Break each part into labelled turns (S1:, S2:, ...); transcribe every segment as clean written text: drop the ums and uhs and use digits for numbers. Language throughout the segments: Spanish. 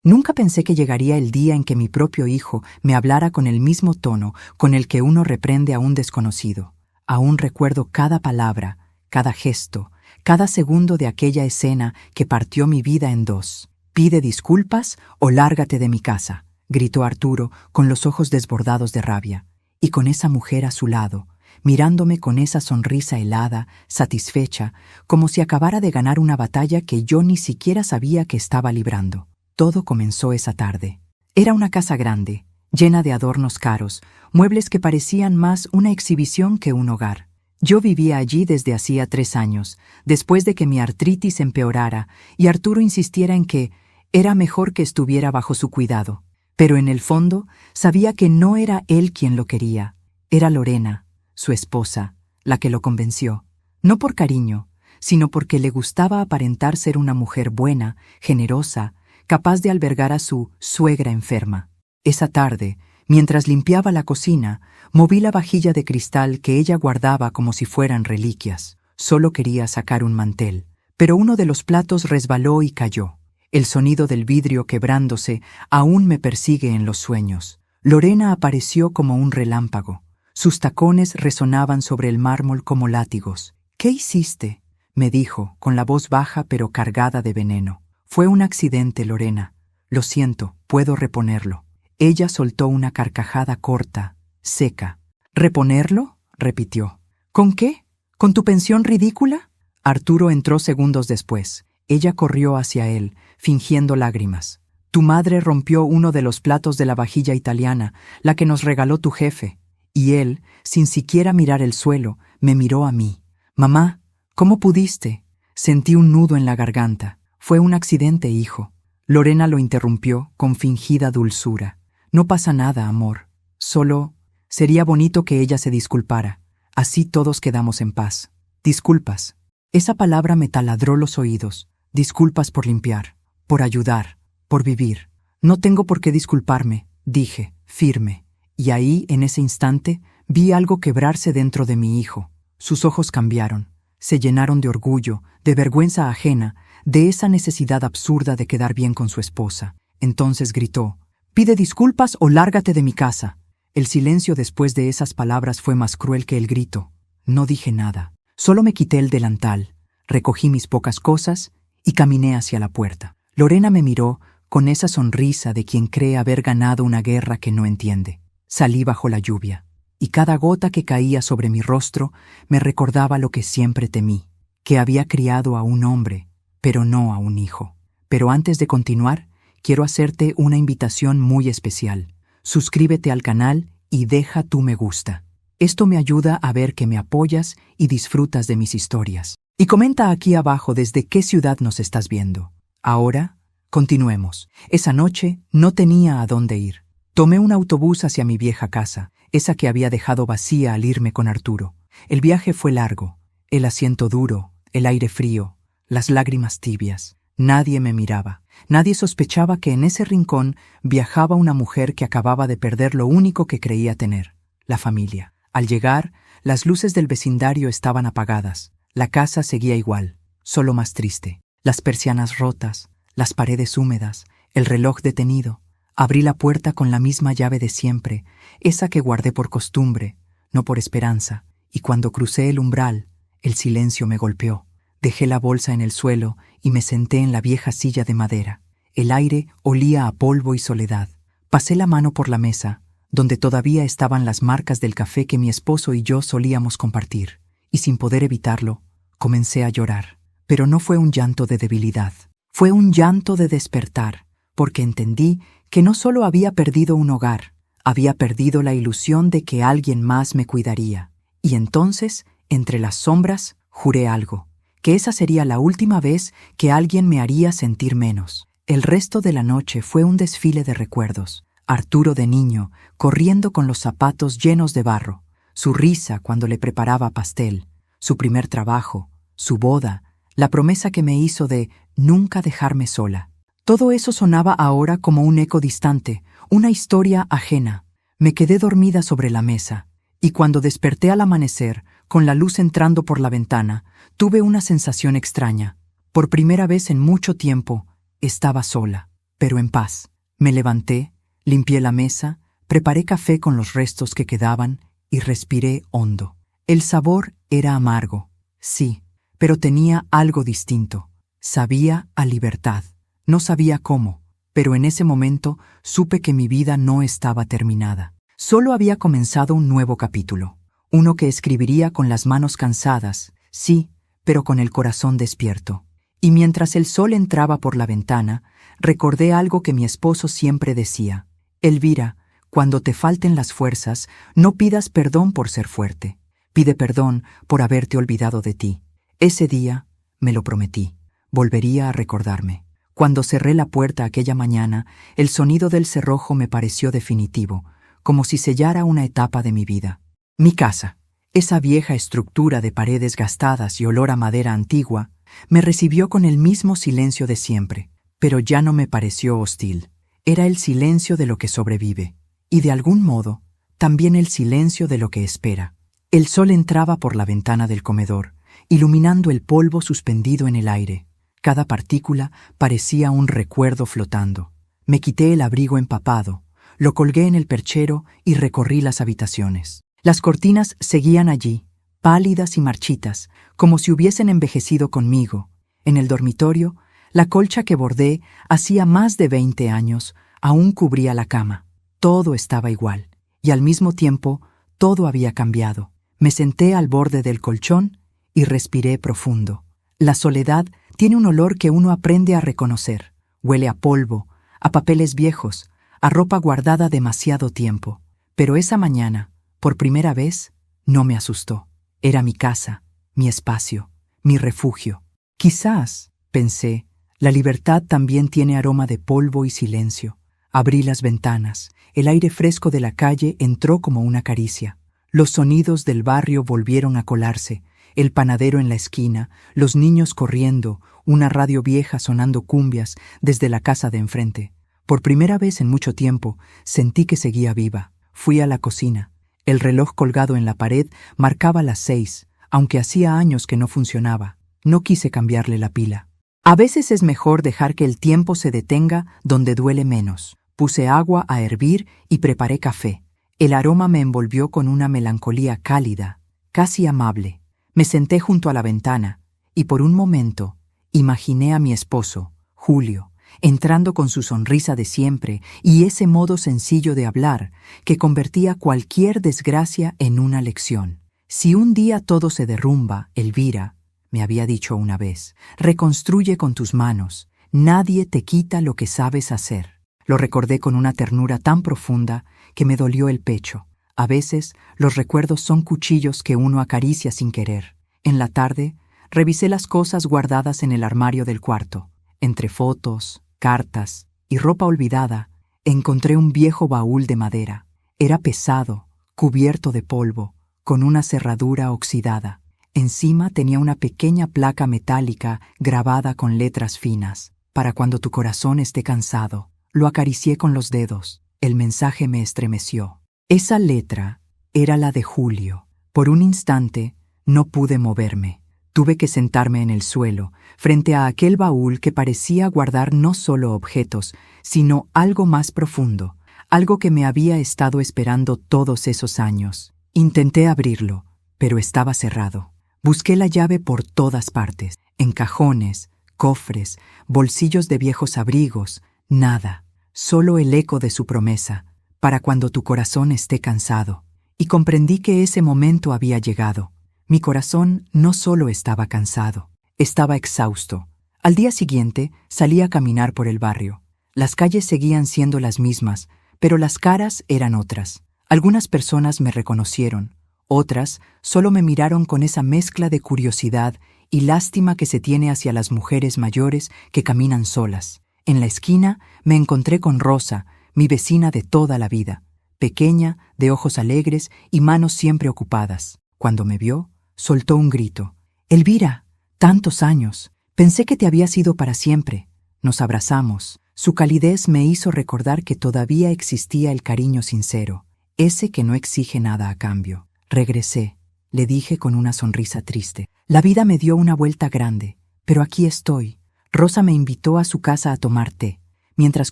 S1: Nunca pensé que llegaría el día en que mi propio hijo me hablara con el mismo tono con el que uno reprende a un desconocido. Aún recuerdo cada palabra, cada gesto, cada segundo de aquella escena que partió mi vida en dos. «Pide disculpas o lárgate de mi casa», gritó Arturo con los ojos desbordados de rabia, y con esa mujer a su lado, mirándome con esa sonrisa helada, satisfecha, como si acabara de ganar una batalla que yo ni siquiera sabía que estaba librando. Todo comenzó esa tarde. Era una casa grande, llena de adornos caros, muebles que parecían más una exhibición que un hogar. Yo vivía allí desde hacía 3 años, después de que mi artritis empeorara y Arturo insistiera en que era mejor que estuviera bajo su cuidado. Pero en el fondo sabía que no era él quien lo quería, era Lorena, su esposa, la que lo convenció. No por cariño, sino porque le gustaba aparentar ser una mujer buena, generosa, capaz de albergar a su suegra enferma. Esa tarde, mientras limpiaba la cocina, moví la vajilla de cristal que ella guardaba como si fueran reliquias. Solo quería sacar un mantel, pero uno de los platos resbaló y cayó. El sonido del vidrio quebrándose aún me persigue en los sueños. Lorena apareció como un relámpago. Sus tacones resonaban sobre el mármol como látigos. «¿Qué hiciste?», me dijo, con la voz baja pero cargada de veneno. «Fue un accidente, Lorena. Lo siento, puedo reponerlo». Ella soltó una carcajada corta, seca. «¿Reponerlo?», repitió. «¿Con qué? ¿Con tu pensión ridícula?». Arturo entró segundos después. Ella corrió hacia él, fingiendo lágrimas. «Tu madre rompió uno de los platos de la vajilla italiana, la que nos regaló tu jefe». Y él, sin siquiera mirar el suelo, me miró a mí. «Mamá, ¿cómo pudiste?». Sentí un nudo en la garganta. «Fue un accidente, hijo». Lorena lo interrumpió con fingida dulzura. «No pasa nada, amor. Solo sería bonito que ella se disculpara. Así todos quedamos en paz». «Disculpas». Esa palabra me taladró los oídos. «Disculpas por limpiar, por ayudar, por vivir». «No tengo por qué disculparme», dije, firme. Y ahí, en ese instante, vi algo quebrarse dentro de mi hijo. Sus ojos cambiaron. Se llenaron de orgullo, de vergüenza ajena, de esa necesidad absurda de quedar bien con su esposa. Entonces gritó: «Pide disculpas o lárgate de mi casa». El silencio después de esas palabras fue más cruel que el grito. No dije nada. Solo me quité el delantal, recogí mis pocas cosas y caminé hacia la puerta. Lorena me miró con esa sonrisa de quien cree haber ganado una guerra que no entiende. Salí bajo la lluvia, y cada gota que caía sobre mi rostro me recordaba lo que siempre temí, que había criado a un hombre, pero no a un hijo. Pero antes de continuar, quiero hacerte una invitación muy especial. Suscríbete al canal y deja tu me gusta. Esto me ayuda a ver que me apoyas y disfrutas de mis historias. Y comenta aquí abajo desde qué ciudad nos estás viendo. Ahora, continuemos. Esa noche no tenía a dónde ir. Tomé un autobús hacia mi vieja casa, esa que había dejado vacía al irme con Arturo. El viaje fue largo, el asiento duro, el aire frío, las lágrimas tibias. Nadie me miraba. Nadie sospechaba que en ese rincón viajaba una mujer que acababa de perder lo único que creía tener, la familia. Al llegar, las luces del vecindario estaban apagadas. La casa seguía igual, solo más triste. Las persianas rotas, las paredes húmedas, el reloj detenido. Abrí la puerta con la misma llave de siempre, esa que guardé por costumbre, no por esperanza, y cuando crucé el umbral, el silencio me golpeó. Dejé la bolsa en el suelo y me senté en la vieja silla de madera. El aire olía a polvo y soledad. Pasé la mano por la mesa, donde todavía estaban las marcas del café que mi esposo y yo solíamos compartir, y sin poder evitarlo, comencé a llorar. Pero no fue un llanto de debilidad, fue un llanto de despertar, porque entendí que no solo había perdido un hogar, había perdido la ilusión de que alguien más me cuidaría. Y entonces, entre las sombras, juré algo, que esa sería la última vez que alguien me haría sentir menos. El resto de la noche fue un desfile de recuerdos. Arturo de niño, corriendo con los zapatos llenos de barro, su risa cuando le preparaba pastel, su primer trabajo, su boda, la promesa que me hizo de nunca dejarme sola. Todo eso sonaba ahora como un eco distante, una historia ajena. Me quedé dormida sobre la mesa, y cuando desperté al amanecer, con la luz entrando por la ventana, tuve una sensación extraña. Por primera vez en mucho tiempo, estaba sola. pero en paz. Me levanté, limpié la mesa, preparé café con los restos que quedaban y respiré hondo. El sabor era amargo, sí, pero tenía algo distinto. Sabía a libertad. No sabía cómo, pero en ese momento supe que mi vida no estaba terminada. Solo había comenzado un nuevo capítulo, uno que escribiría con las manos cansadas, sí, pero con el corazón despierto. Y mientras el sol entraba por la ventana, recordé algo que mi esposo siempre decía: Elvira, cuando te falten las fuerzas, no pidas perdón por ser fuerte. Pide perdón por haberte olvidado de ti. Ese día, me lo prometí, volvería a recordarme. Cuando cerré la puerta aquella mañana, el sonido del cerrojo me pareció definitivo, como si sellara una etapa de mi vida. Mi casa, esa vieja estructura de paredes gastadas y olor a madera antigua, me recibió con el mismo silencio de siempre, pero ya no me pareció hostil. Era el silencio de lo que sobrevive, y de algún modo, también el silencio de lo que espera. El sol entraba por la ventana del comedor, iluminando el polvo suspendido en el aire. Cada partícula parecía un recuerdo flotando. Me quité el abrigo empapado, lo colgué en el perchero y recorrí las habitaciones. Las cortinas seguían allí, pálidas y marchitas, como si hubiesen envejecido conmigo. En el dormitorio, la colcha que bordé hacía más de 20 años aún cubría la cama. Todo estaba igual, y al mismo tiempo todo había cambiado. Me senté al borde del colchón y respiré profundo. La soledad tiene un olor que uno aprende a reconocer. Huele a polvo, a papeles viejos, a ropa guardada demasiado tiempo. Pero esa mañana, por primera vez, no me asustó. Era mi casa, mi espacio, mi refugio. Quizás, pensé, la libertad también tiene aroma de polvo y silencio. Abrí las ventanas. El aire fresco de la calle entró como una caricia. Los sonidos del barrio volvieron a colarse. El panadero en la esquina, los niños corriendo, una radio vieja sonando cumbias desde la casa de enfrente. Por primera vez en mucho tiempo, sentí que seguía viva. Fui a la cocina. El reloj colgado en la pared marcaba las 6, aunque hacía años que no funcionaba. No quise cambiarle la pila. A veces es mejor dejar que el tiempo se detenga donde duele menos. Puse agua a hervir y preparé café. El aroma me envolvió con una melancolía cálida, casi amable. Me senté junto a la ventana y por un momento imaginé a mi esposo, Julio, entrando con su sonrisa de siempre y ese modo sencillo de hablar que convertía cualquier desgracia en una lección. Si un día todo se derrumba, Elvira, me había dicho una vez, reconstruye con tus manos. Nadie te quita lo que sabes hacer. Lo recordé con una ternura tan profunda que me dolió el pecho. A veces, los recuerdos son cuchillos que uno acaricia sin querer. En la tarde, revisé las cosas guardadas en el armario del cuarto. Entre fotos, cartas y ropa olvidada, encontré un viejo baúl de madera. Era pesado, cubierto de polvo, con una cerradura oxidada. Encima tenía una pequeña placa metálica grabada con letras finas. Para cuando tu corazón esté cansado. Lo acaricié con los dedos. El mensaje me estremeció. Esa letra era la de Julio. Por un instante no pude moverme. Tuve que sentarme en el suelo, frente a aquel baúl que parecía guardar no solo objetos, sino algo más profundo, algo que me había estado esperando todos esos años. Intenté abrirlo, pero estaba cerrado. Busqué la llave por todas partes, en cajones, cofres, bolsillos de viejos abrigos. Nada, solo el eco de su promesa, para cuando tu corazón esté cansado. Y comprendí que ese momento había llegado. Mi corazón no solo estaba cansado, estaba exhausto. Al día siguiente salí a caminar por el barrio. Las calles seguían siendo las mismas, pero las caras eran otras. Algunas personas me reconocieron, otras solo me miraron con esa mezcla de curiosidad y lástima que se tiene hacia las mujeres mayores que caminan solas. En la esquina me encontré con Rosa, mi vecina de toda la vida, pequeña, de ojos alegres y manos siempre ocupadas. Cuando me vio, soltó un grito. «Elvira, tantos años. Pensé que te habías ido para siempre». Nos abrazamos. Su calidez me hizo recordar que todavía existía el cariño sincero, ese que no exige nada a cambio. Regresé, le dije con una sonrisa triste. La vida me dio una vuelta grande, pero aquí estoy. Rosa me invitó a su casa a tomar té. Mientras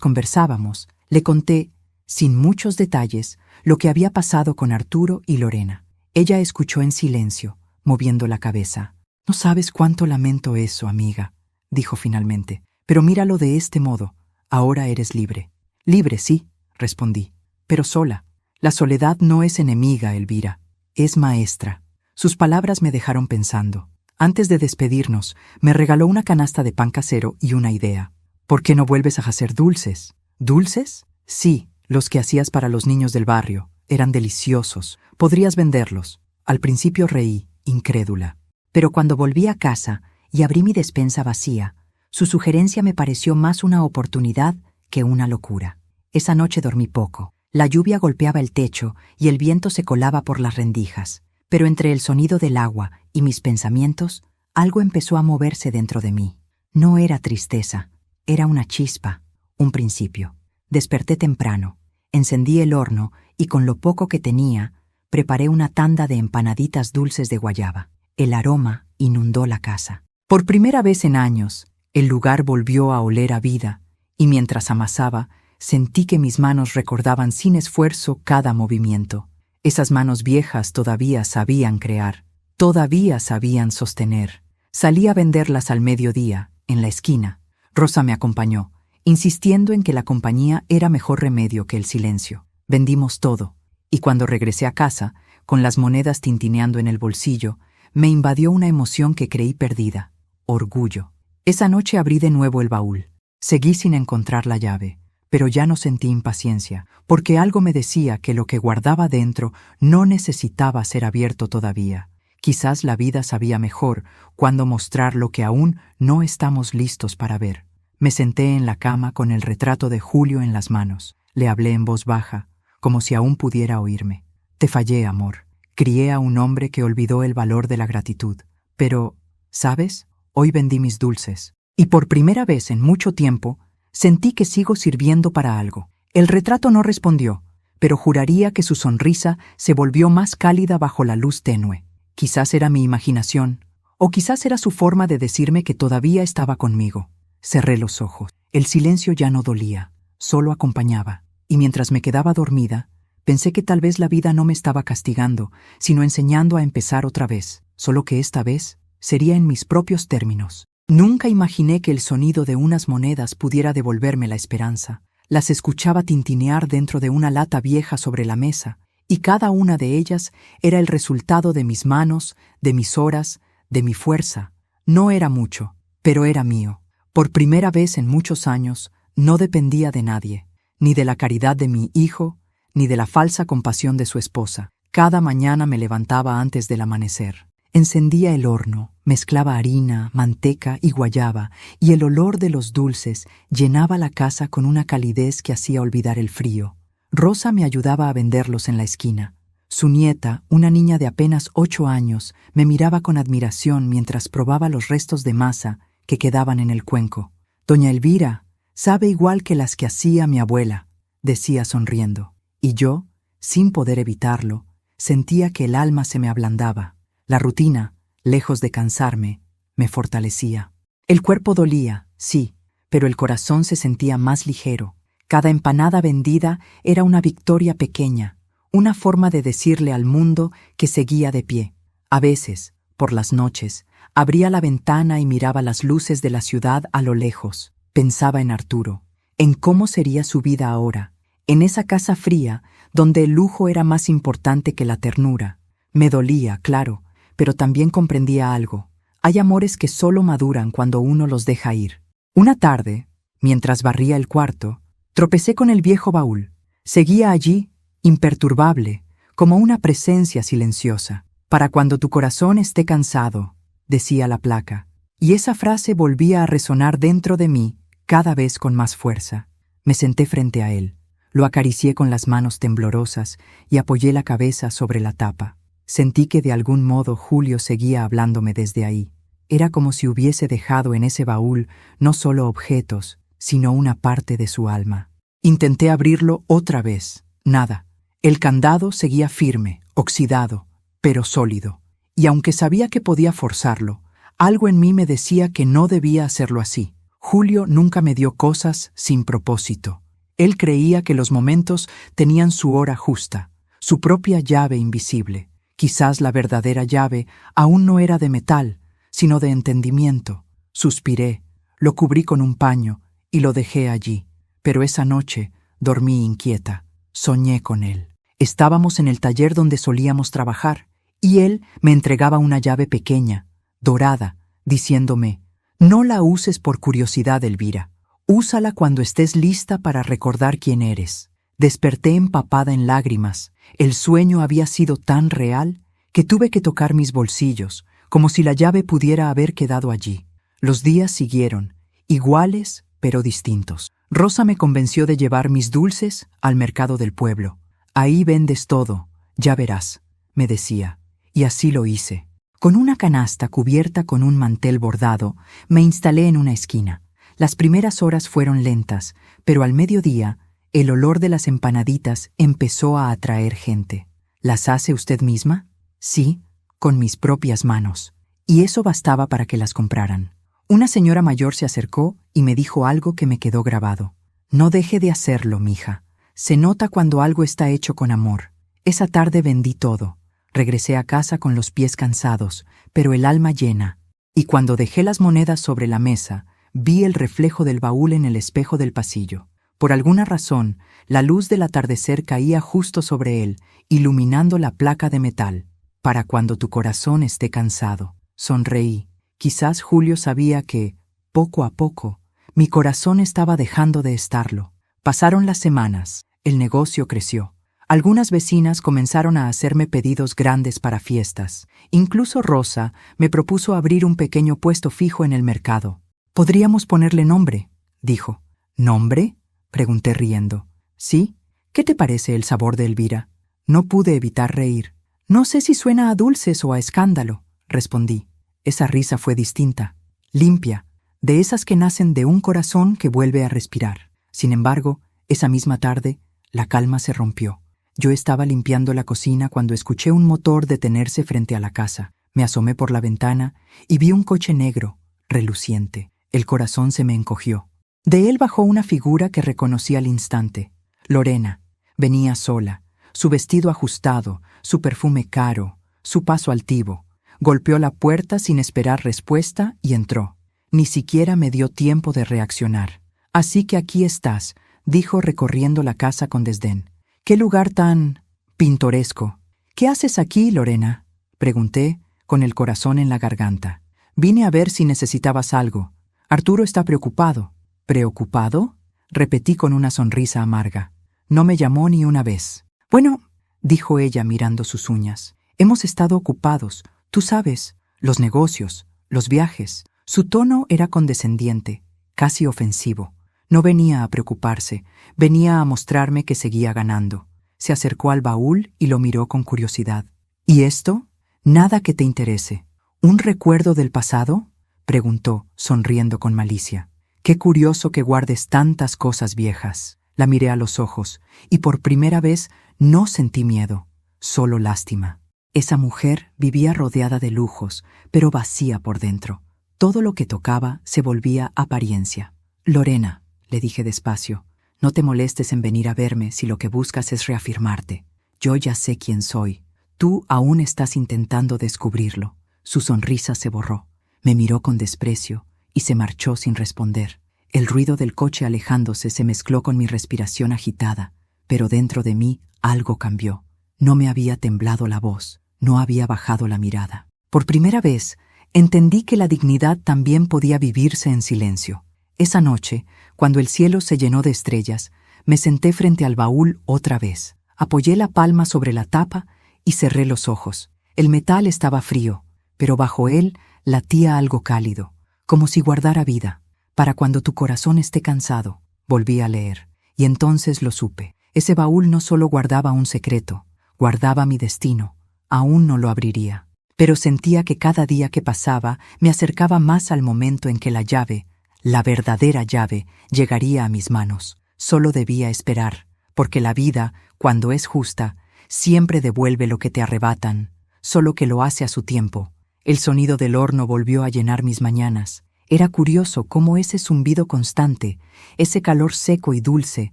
S1: conversábamos, le conté, sin muchos detalles, lo que había pasado con Arturo y Lorena. Ella escuchó en silencio, moviendo la cabeza. «No sabes cuánto lamento eso, amiga», dijo finalmente. «Pero míralo de este modo. Ahora eres libre». «Libre, sí», respondí, «pero sola. La soledad no es enemiga, Elvira. Es maestra». Sus palabras me dejaron pensando. Antes de despedirnos, me regaló una canasta de pan casero y una idea. «¿Por qué no vuelves a hacer dulces?» «¿Dulces?» «Sí, los que hacías para los niños del barrio. Eran deliciosos. Podrías venderlos». Al principio reí, incrédula. Pero cuando volví a casa y abrí mi despensa vacía, su sugerencia me pareció más una oportunidad que una locura. Esa noche dormí poco. La lluvia golpeaba el techo y el viento se colaba por las rendijas. Pero entre el sonido del agua y mis pensamientos, algo empezó a moverse dentro de mí. No era tristeza, era una chispa, un principio. Desperté temprano, encendí el horno y con lo poco que tenía, preparé una tanda de empanaditas dulces de guayaba. El aroma inundó la casa. Por primera vez en años, el lugar volvió a oler a vida, y mientras amasaba, sentí que mis manos recordaban sin esfuerzo cada movimiento. Esas manos viejas todavía sabían crear, todavía sabían sostener. Salí a venderlas al mediodía, en la esquina. Rosa me acompañó, insistiendo en que la compañía era mejor remedio que el silencio. Vendimos todo, y cuando regresé a casa, con las monedas tintineando en el bolsillo, me invadió una emoción que creí perdida, orgullo. Esa noche abrí de nuevo el baúl. Seguí sin encontrar la llave, pero ya no sentí impaciencia, porque algo me decía que lo que guardaba dentro no necesitaba ser abierto todavía. Quizás la vida sabía mejor cuándo mostrar lo que aún no estamos listos para ver. Me senté en la cama con el retrato de Julio en las manos. Le hablé en voz baja, como si aún pudiera oírme. «Te fallé, amor. Crié a un hombre que olvidó el valor de la gratitud. Pero, ¿sabes? Hoy vendí mis dulces. Y por primera vez en mucho tiempo, sentí que sigo sirviendo para algo». El retrato no respondió, pero juraría que su sonrisa se volvió más cálida bajo la luz tenue. Quizás era mi imaginación, o quizás era su forma de decirme que todavía estaba conmigo. Cerré los ojos. El silencio ya no dolía, solo acompañaba. Y mientras me quedaba dormida, pensé que tal vez la vida no me estaba castigando, sino enseñando a empezar otra vez, solo que esta vez sería en mis propios términos. Nunca imaginé que el sonido de unas monedas pudiera devolverme la esperanza. Las escuchaba tintinear dentro de una lata vieja sobre la mesa, y cada una de ellas era el resultado de mis manos, de mis horas, de mi fuerza. No era mucho, pero era mío. Por primera vez en muchos años, no dependía de nadie, ni de la caridad de mi hijo, ni de la falsa compasión de su esposa. Cada mañana me levantaba antes del amanecer. Encendía el horno, mezclaba harina, manteca y guayaba, y el olor de los dulces llenaba la casa con una calidez que hacía olvidar el frío. Rosa me ayudaba a venderlos en la esquina. Su nieta, una niña de apenas 8 años, me miraba con admiración mientras probaba los restos de masa que quedaban en el cuenco. «Doña Elvira sabe igual que las que hacía mi abuela», decía sonriendo. Y yo, sin poder evitarlo, sentía que el alma se me ablandaba. La rutina, lejos de cansarme, me fortalecía. El cuerpo dolía, sí, pero el corazón se sentía más ligero. Cada empanada vendida era una victoria pequeña, una forma de decirle al mundo que seguía de pie. A veces, por las noches, abría la ventana y miraba las luces de la ciudad a lo lejos. Pensaba en Arturo, en cómo sería su vida ahora, en esa casa fría donde el lujo era más importante que la ternura. Me dolía, claro, pero también comprendía algo. Hay amores que solo maduran cuando uno los deja ir. Una tarde, mientras barría el cuarto, tropecé con el viejo baúl. Seguía allí, imperturbable, como una presencia silenciosa. «Para cuando tu corazón esté cansado», decía la placa, y esa frase volvía a resonar dentro de mí cada vez con más fuerza. Me senté frente a él, lo acaricié con las manos temblorosas y apoyé la cabeza sobre la tapa. Sentí que de algún modo Julio seguía hablándome desde ahí. Era como si hubiese dejado en ese baúl no solo objetos, sino una parte de su alma. Intenté abrirlo otra vez. Nada. El candado seguía firme, oxidado, pero sólido. Y aunque sabía que podía forzarlo, algo en mí me decía que no debía hacerlo así. Julio nunca me dio cosas sin propósito. Él creía que los momentos tenían su hora justa, su propia llave invisible. Quizás la verdadera llave aún no era de metal, sino de entendimiento. Suspiré, lo cubrí con un paño y lo dejé allí. Pero esa noche dormí inquieta. Soñé con él. Estábamos en el taller donde solíamos trabajar, y él me entregaba una llave pequeña, dorada, diciéndome: «No la uses por curiosidad, Elvira. Úsala cuando estés lista para recordar quién eres». Desperté empapada en lágrimas. El sueño había sido tan real que tuve que tocar mis bolsillos, como si la llave pudiera haber quedado allí. Los días siguieron, iguales pero distintos. Rosa me convenció de llevar mis dulces al mercado del pueblo. «Ahí vendes todo, ya verás», me decía, y así lo hice. Con una canasta cubierta con un mantel bordado, me instalé en una esquina. Las primeras horas fueron lentas, pero al mediodía, el olor de las empanaditas empezó a atraer gente. «¿Las hace usted misma?» «Sí, con mis propias manos». Y eso bastaba para que las compraran. Una señora mayor se acercó y me dijo algo que me quedó grabado. «No deje de hacerlo, mija. Se nota cuando algo está hecho con amor». Esa tarde vendí todo. Regresé a casa con los pies cansados, pero el alma llena. Y cuando dejé las monedas sobre la mesa, vi el reflejo del baúl en el espejo del pasillo. Por alguna razón, la luz del atardecer caía justo sobre él, iluminando la placa de metal. «Para cuando tu corazón esté cansado». Sonreí. Quizás Julio sabía que, poco a poco, mi corazón estaba dejando de estarlo. Pasaron las semanas. El negocio creció. Algunas vecinas comenzaron a hacerme pedidos grandes para fiestas. Incluso Rosa me propuso abrir un pequeño puesto fijo en el mercado. «Podríamos ponerle nombre», dijo. «¿Nombre?», pregunté riendo. «Sí. ¿Qué te parece el sabor de Elvira?». No pude evitar reír. «No sé si suena a dulces o a escándalo», respondí. Esa risa fue distinta, limpia, de esas que nacen de un corazón que vuelve a respirar. Sin embargo, esa misma tarde, la calma se rompió. Yo estaba limpiando la cocina cuando escuché un motor detenerse frente a la casa. Me asomé por la ventana y vi un coche negro, reluciente. El corazón se me encogió. De él bajó una figura que reconocí al instante. Lorena. Venía sola, su vestido ajustado, su perfume caro, su paso altivo. Golpeó la puerta sin esperar respuesta y entró. Ni siquiera me dio tiempo de reaccionar. «Así que aquí estás», dijo recorriendo la casa con desdén. «Qué lugar tan pintoresco». «¿Qué haces aquí, Lorena?», pregunté, con el corazón en la garganta. «Vine a ver si necesitabas algo. Arturo está preocupado». «¿Preocupado?», repetí con una sonrisa amarga. No me llamó ni una vez. «Bueno», dijo ella mirando sus uñas, «hemos estado ocupados. Tú sabes, los negocios, los viajes». Su tono era condescendiente, casi ofensivo. No venía a preocuparse, venía a mostrarme que seguía ganando. Se acercó al baúl y lo miró con curiosidad. «¿Y esto?». «Nada que te interese». «¿Un recuerdo del pasado?», preguntó, sonriendo con malicia. «Qué curioso que guardes tantas cosas viejas». La miré a los ojos, y por primera vez no sentí miedo, solo lástima. Esa mujer vivía rodeada de lujos, pero vacía por dentro. Todo lo que tocaba se volvía apariencia. «Lorena», le dije despacio, «no te molestes en venir a verme si lo que buscas es reafirmarte. Yo ya sé quién soy. Tú aún estás intentando descubrirlo». Su sonrisa se borró. Me miró con desprecio y se marchó sin responder. El ruido del coche alejándose se mezcló con mi respiración agitada, pero dentro de mí algo cambió. No me había temblado la voz, no había bajado la mirada. Por primera vez, entendí que la dignidad también podía vivirse en silencio. Esa noche, cuando el cielo se llenó de estrellas, me senté frente al baúl otra vez. Apoyé la palma sobre la tapa y cerré los ojos. El metal estaba frío, pero bajo él latía algo cálido, como si guardara vida. «Para cuando tu corazón esté cansado», volví a leer, y entonces lo supe. Ese baúl no solo guardaba un secreto, guardaba mi destino. Aún no lo abriría, pero sentía que cada día que pasaba me acercaba más al momento en que la llave, la verdadera llave, llegaría a mis manos. Solo debía esperar, porque la vida, cuando es justa, siempre devuelve lo que te arrebatan, solo que lo hace a su tiempo. El sonido del horno volvió a llenar mis mañanas. Era curioso cómo ese zumbido constante, ese calor seco y dulce,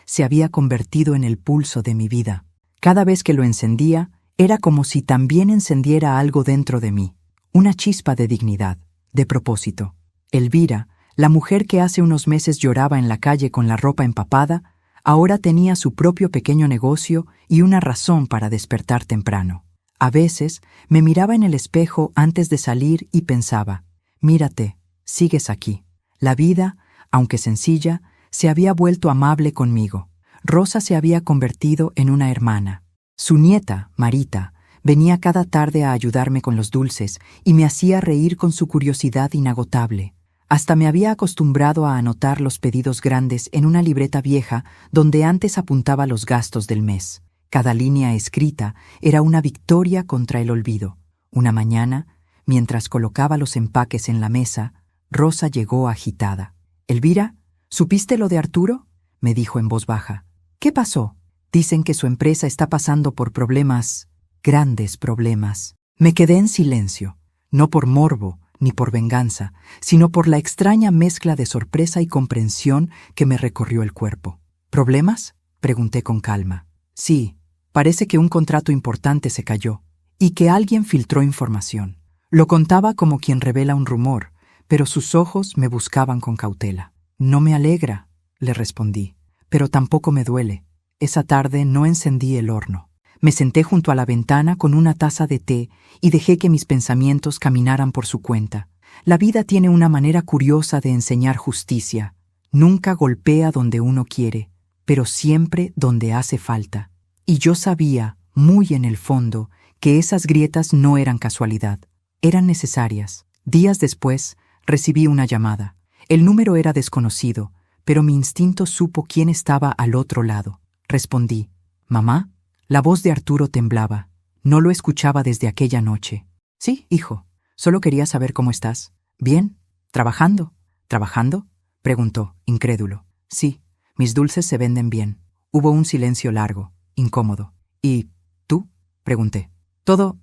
S1: se había convertido en el pulso de mi vida. Cada vez que lo encendía, era como si también encendiera algo dentro de mí, una chispa de dignidad, de propósito. Elvira, la mujer que hace unos meses lloraba en la calle con la ropa empapada, ahora tenía su propio pequeño negocio y una razón para despertar temprano. A veces me miraba en el espejo antes de salir y pensaba, mírate, sigues aquí. La vida, aunque sencilla, se había vuelto amable conmigo. Rosa se había convertido en una hermana. Su nieta, Marita, venía cada tarde a ayudarme con los dulces y me hacía reír con su curiosidad inagotable. Hasta me había acostumbrado a anotar los pedidos grandes en una libreta vieja donde antes apuntaba los gastos del mes. Cada línea escrita era una victoria contra el olvido. Una mañana, mientras colocaba los empaques en la mesa, Rosa llegó agitada. «Elvira, ¿supiste lo de Arturo?», me dijo en voz baja. «¿Qué pasó? Dicen que su empresa está pasando por problemas, grandes problemas». Me quedé en silencio, no por morbo ni por venganza, sino por la extraña mezcla de sorpresa y comprensión que me recorrió el cuerpo. «¿Problemas?», pregunté con calma. «Sí, parece que un contrato importante se cayó y que alguien filtró información». Lo contaba como quien revela un rumor, pero sus ojos me buscaban con cautela. «No me alegra», le respondí, «pero tampoco me duele». Esa tarde no encendí el horno. Me senté junto a la ventana con una taza de té y dejé que mis pensamientos caminaran por su cuenta. La vida tiene una manera curiosa de enseñar justicia. Nunca golpea donde uno quiere, pero siempre donde hace falta. Y yo sabía, muy en el fondo, que esas grietas no eran casualidad. Eran necesarias. Días después, recibí una llamada. El número era desconocido, pero mi instinto supo quién estaba al otro lado. Respondí. «¿Mamá?». La voz de Arturo temblaba. No lo escuchaba desde aquella noche. «Sí, hijo. Solo quería saber cómo estás». «Bien. ¿Trabajando?». «¿Trabajando?», preguntó, incrédulo. «Sí, mis dulces se venden bien». Hubo un silencio largo, incómodo. «¿Y tú?», pregunté. Todo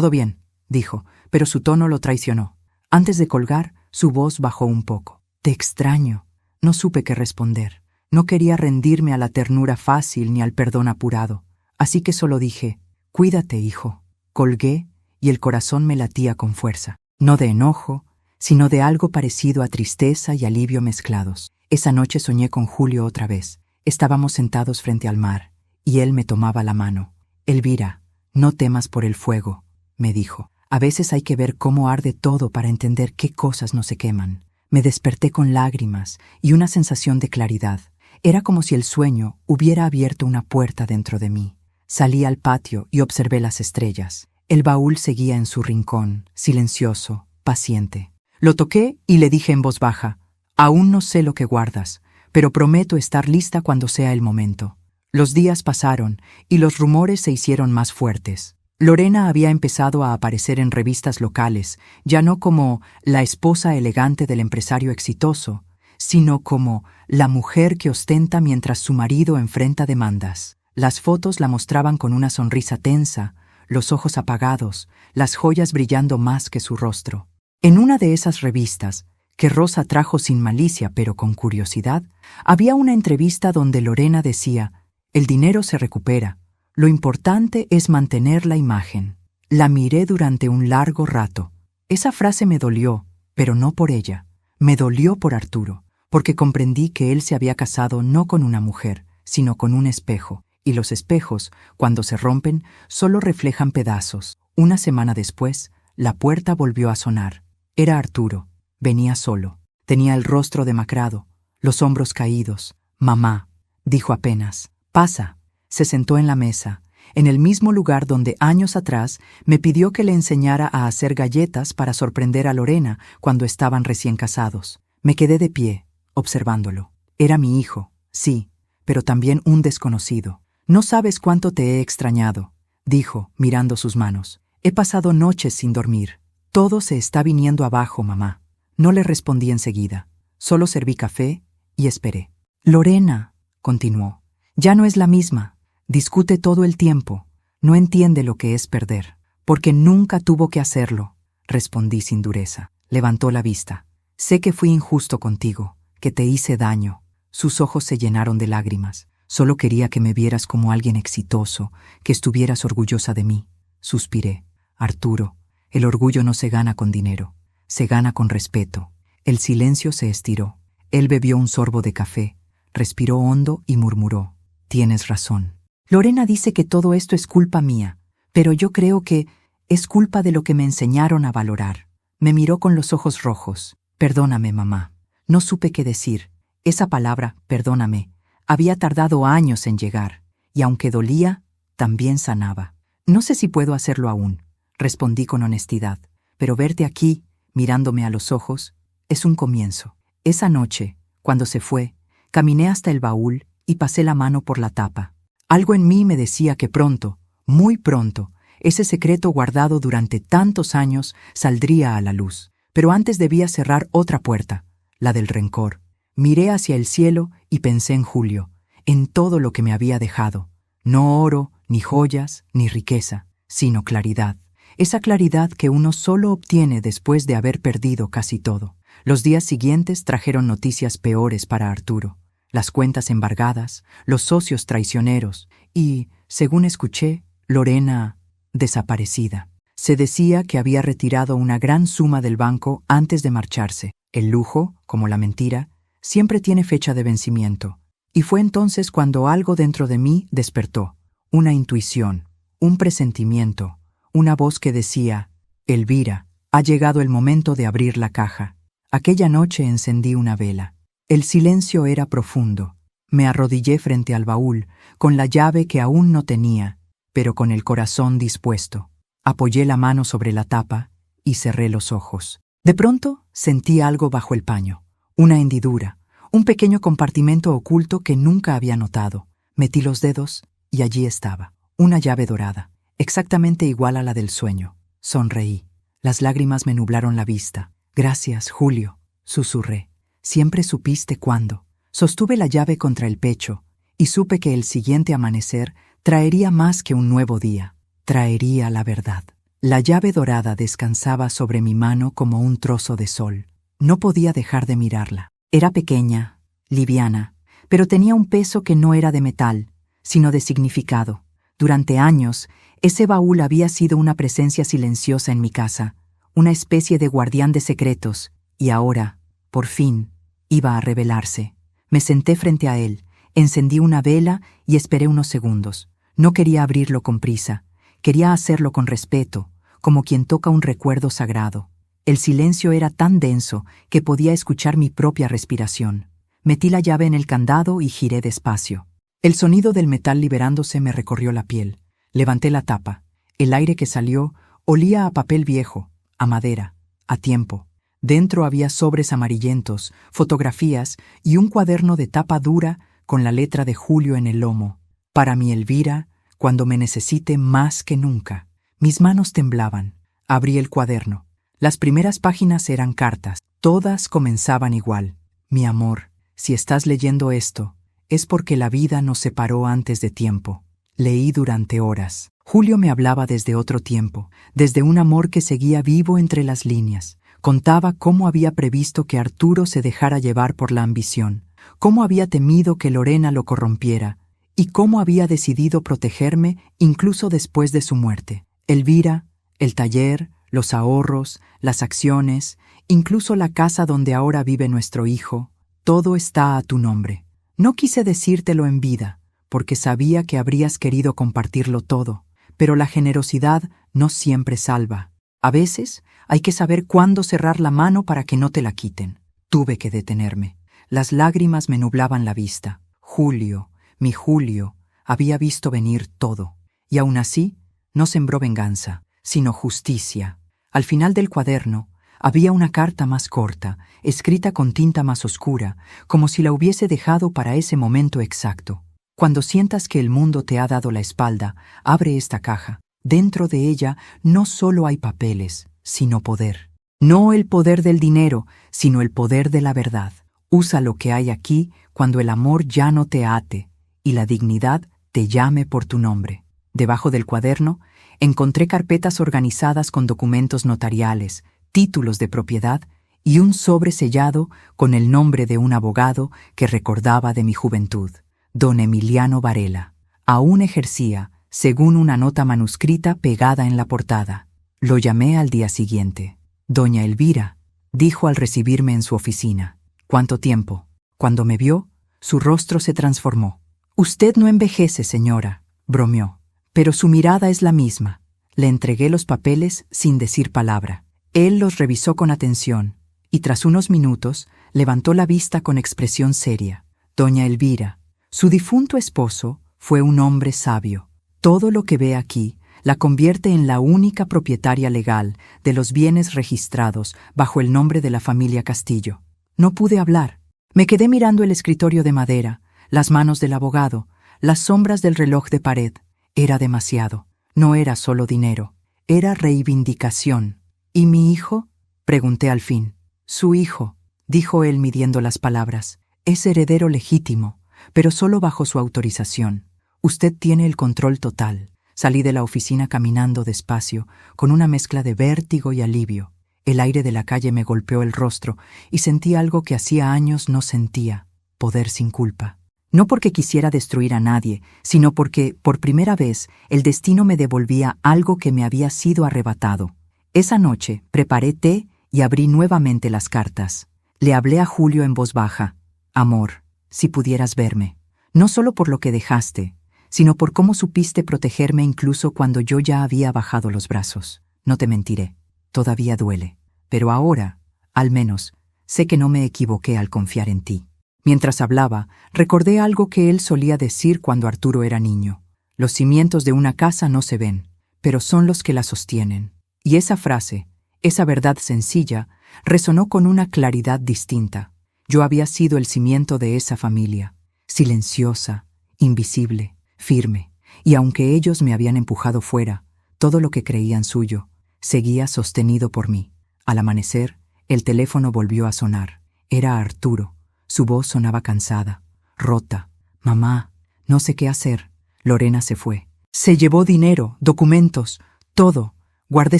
S1: bien», dijo, pero su tono lo traicionó. Antes de colgar, su voz bajó un poco. «Te extraño». No supe qué responder. No quería rendirme a la ternura fácil ni al perdón apurado. Así que solo dije, «Cuídate, hijo». Colgué y el corazón me latía con fuerza. No de enojo, sino de algo parecido a tristeza y alivio mezclados. Esa noche soñé con Julio otra vez. Estábamos sentados frente al mar, y él me tomaba la mano. «Elvira, no temas por el fuego», me dijo. «A veces hay que ver cómo arde todo para entender qué cosas no se queman». Me desperté con lágrimas y una sensación de claridad. Era como si el sueño hubiera abierto una puerta dentro de mí. Salí al patio y observé las estrellas. El baúl seguía en su rincón, silencioso, paciente. Lo toqué y le dije en voz baja, «Aún no sé lo que guardas, pero prometo estar lista cuando sea el momento». Los días pasaron y los rumores se hicieron más fuertes. Lorena había empezado a aparecer en revistas locales, ya no como la esposa elegante del empresario exitoso, sino como la mujer que ostenta mientras su marido enfrenta demandas. Las fotos la mostraban con una sonrisa tensa, los ojos apagados, las joyas brillando más que su rostro. En una de esas revistas, que Rosa trajo sin malicia pero con curiosidad, había una entrevista donde Lorena decía, «El dinero se recupera. Lo importante es mantener la imagen». La miré durante un largo rato. Esa frase me dolió, pero no por ella. Me dolió por Arturo, porque comprendí que él se había casado no con una mujer, sino con un espejo, y los espejos, cuando se rompen, solo reflejan pedazos. Una semana después, la puerta volvió a sonar. Era Arturo. Venía solo. Tenía el rostro demacrado, los hombros caídos. «Mamá», dijo apenas. «Pasa». Se sentó en la mesa, en el mismo lugar donde años atrás me pidió que le enseñara a hacer galletas para sorprender a Lorena cuando estaban recién casados. Me quedé de pie, observándolo. Era mi hijo, sí, pero también un desconocido. «No sabes cuánto te he extrañado», dijo, mirando sus manos. «He pasado noches sin dormir. Todo se está viniendo abajo, mamá». No le respondí enseguida. Solo serví café y esperé. «Lorena», continuó, «ya no es la misma. Discute todo el tiempo. No entiende lo que es perder». «Porque nunca tuvo que hacerlo», respondí sin dureza. Levantó la vista. Sé que fui injusto contigo, que te hice daño. Sus ojos se llenaron de lágrimas. Solo quería que me vieras como alguien exitoso, que estuvieras orgullosa de mí. Suspiré. Arturo, el orgullo no se gana con dinero, se gana con respeto. El silencio se estiró. Él bebió un sorbo de café, respiró hondo y murmuró: Tienes razón. Lorena dice que todo esto es culpa mía, pero yo creo que es culpa de lo que me enseñaron a valorar. Me miró con los ojos rojos. Perdóname, mamá. No supe qué decir. Esa palabra, perdóname, había tardado años en llegar, y aunque dolía, también sanaba. No sé si puedo hacerlo aún, respondí con honestidad, pero verte aquí, mirándome a los ojos, es un comienzo. Esa noche, cuando se fue, caminé hasta el baúl y pasé la mano por la tapa. Algo en mí me decía que pronto, muy pronto, ese secreto guardado durante tantos años saldría a la luz. Pero antes debía cerrar otra puerta, la del rencor. Miré hacia el cielo y pensé en Julio, en todo lo que me había dejado. No oro, ni joyas, ni riqueza, sino claridad. Esa claridad que uno solo obtiene después de haber perdido casi todo. Los días siguientes trajeron noticias peores para Arturo. Las cuentas embargadas, los socios traicioneros y, según escuché, Lorena desaparecida. Se decía que había retirado una gran suma del banco antes de marcharse. El lujo, como la mentira, siempre tiene fecha de vencimiento. Y fue entonces cuando algo dentro de mí despertó. Una intuición, un presentimiento, una voz que decía: Elvira, ha llegado el momento de abrir la caja. Aquella noche encendí una vela. El silencio era profundo. Me arrodillé frente al baúl, con la llave que aún no tenía, pero con el corazón dispuesto. Apoyé la mano sobre la tapa y cerré los ojos. De pronto sentí algo bajo el paño, una hendidura, un pequeño compartimento oculto que nunca había notado. Metí los dedos y allí estaba, una llave dorada, exactamente igual a la del sueño. Sonreí. Las lágrimas me nublaron la vista. Gracias, Julio, susurré. Siempre supiste cuándo. Sostuve la llave contra el pecho y supe que el siguiente amanecer traería más que un nuevo día. Traería la verdad. La llave dorada descansaba sobre mi mano como un trozo de sol. No podía dejar de mirarla. Era pequeña, liviana, pero tenía un peso que no era de metal, sino de significado. Durante años, ese baúl había sido una presencia silenciosa en mi casa, una especie de guardián de secretos, y ahora, por fin, iba a revelarse. Me senté frente a él, encendí una vela y esperé unos segundos. No quería abrirlo con prisa. Quería hacerlo con respeto, como quien toca un recuerdo sagrado. El silencio era tan denso que podía escuchar mi propia respiración. Metí la llave en el candado y giré despacio. El sonido del metal liberándose me recorrió la piel. Levanté la tapa. El aire que salió olía a papel viejo, a madera, a tiempo. Dentro había sobres amarillentos, fotografías y un cuaderno de tapa dura con la letra de Julio en el lomo. Para mi Elvira, cuando me necesite más que nunca. Mis manos temblaban. Abrí el cuaderno. Las primeras páginas eran cartas. Todas comenzaban igual. Mi amor, si estás leyendo esto, es porque la vida nos separó antes de tiempo. Leí durante horas. Julio me hablaba desde otro tiempo, desde un amor que seguía vivo entre las líneas. Contaba cómo había previsto que Arturo se dejara llevar por la ambición, cómo había temido que Lorena lo corrompiera, y cómo había decidido protegerme incluso después de su muerte. Elvira, el taller, los ahorros, las acciones, incluso la casa donde ahora vive nuestro hijo, todo está a tu nombre. No quise decírtelo en vida, porque sabía que habrías querido compartirlo todo, pero la generosidad no siempre salva. A veces hay que saber cuándo cerrar la mano para que no te la quiten. Tuve que detenerme. Las lágrimas me nublaban la vista. Julio, mi Julio, había visto venir todo, y aún así no sembró venganza, sino justicia. Al final del cuaderno había una carta más corta, escrita con tinta más oscura, como si la hubiese dejado para ese momento exacto. Cuando sientas que el mundo te ha dado la espalda, abre esta caja. Dentro de ella no solo hay papeles, sino poder. No el poder del dinero, sino el poder de la verdad. Usa lo que hay aquí cuando el amor ya no te ate y la dignidad te llame por tu nombre. Debajo del cuaderno encontré carpetas organizadas con documentos notariales, títulos de propiedad y un sobre sellado con el nombre de un abogado que recordaba de mi juventud, don Emiliano Varela. Aún ejercía, según una nota manuscrita pegada en la portada. Lo llamé al día siguiente. Doña Elvira, dijo al recibirme en su oficina. ¿Cuánto tiempo? Cuando me vio, su rostro se transformó. Usted no envejece, señora, bromeó, pero su mirada es la misma. Le entregué los papeles sin decir palabra. Él los revisó con atención y tras unos minutos levantó la vista con expresión seria. Doña Elvira, su difunto esposo fue un hombre sabio. Todo lo que ve aquí la convierte en la única propietaria legal de los bienes registrados bajo el nombre de la familia Castillo. No pude hablar. Me quedé mirando el escritorio de madera, las manos del abogado, las sombras del reloj de pared. Era demasiado. No era solo dinero. Era reivindicación. ¿Y mi hijo? Pregunté al fin. Su hijo, dijo él midiendo las palabras, es heredero legítimo, pero solo bajo su autorización. Usted tiene el control total. Salí de la oficina caminando despacio, con una mezcla de vértigo y alivio. El aire de la calle me golpeó el rostro y sentí algo que hacía años no sentía, poder sin culpa. No porque quisiera destruir a nadie, sino porque, por primera vez, el destino me devolvía algo que me había sido arrebatado. Esa noche preparé té y abrí nuevamente las cartas. Le hablé a Julio en voz baja. Amor, si pudieras verme, no solo por lo que dejaste, sino por cómo supiste protegerme incluso cuando yo ya había bajado los brazos. No te mentiré, todavía duele, pero ahora, al menos, sé que no me equivoqué al confiar en ti. Mientras hablaba, recordé algo que él solía decir cuando Arturo era niño. Los cimientos de una casa no se ven, pero son los que la sostienen. Y esa frase, esa verdad sencilla, resonó con una claridad distinta. Yo había sido el cimiento de esa familia, silenciosa, invisible, firme, y aunque ellos me habían empujado fuera, todo lo que creían suyo seguía sostenido por mí. Al amanecer, el teléfono volvió a sonar. Era Arturo. Su voz sonaba cansada, rota. Mamá, no sé qué hacer. Lorena se fue. Se llevó dinero, documentos, todo. Guardé